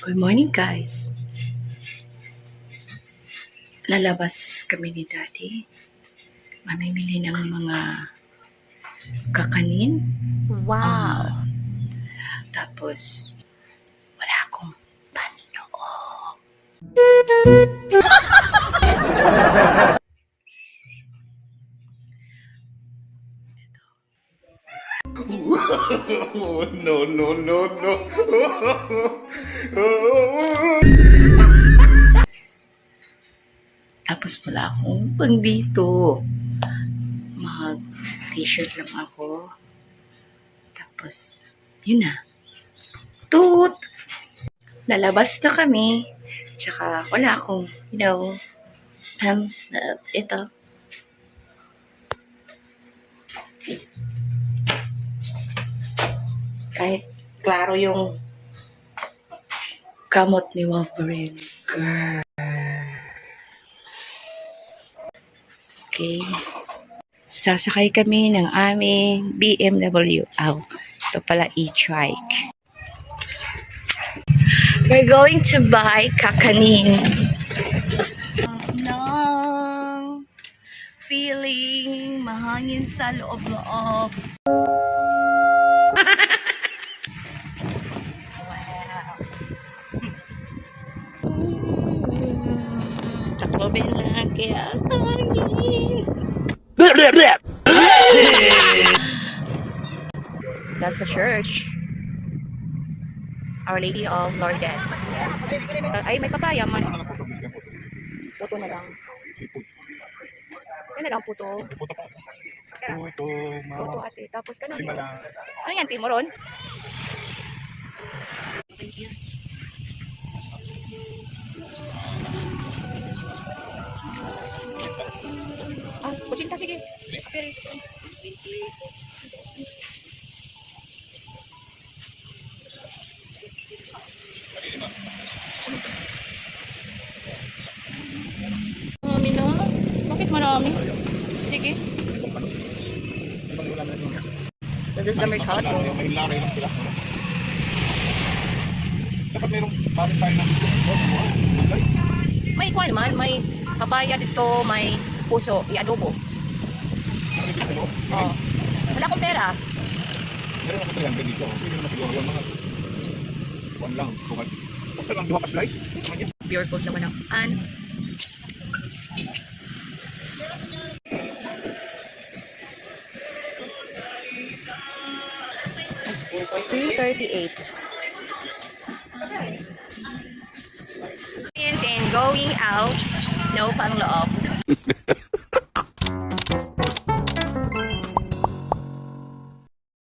Good morning, guys. Lalabas kami ni Daddy. Mamimili ng mga kakanin. Wow. Tapos, wala akong panloob. No, no, no, no. Tapos wala akong pang dito. Mag-t-shirt lang ako. Tapos, yun na. Toot! Lalabas na kami. Tsaka wala akong, ito. Kahit klaro yung kamot ni Wolverine. Girl. Okay. Sasakay kami ng aming BMW. Ito pala e-trike. We're going to buy kakanin. Nang feeling mahangin sa loob-loob. Taklobin lang kaya hangin. That's the church. Our Lady of Lourdes. Ay, may papaya man. Puto na lang. Yan na lang puto. Puto ate. Tapos ka na. Ano yan, Timoron? Kuchinta, sige. Okay. Marami na? Bakit marami? Sige. This is the mercado. May laray lang sila. Dapat mayroong pares tayo ng May ikuan man, may papaya dito, may puso, i-adobo. Oh. Wala akong pera. Meron ako 300 dito. Hindi naman siguro yung mga kuwan lang. Basta lang 2 ka slice. Pure gold naman ang an. $3.38. And going out, no pang loob.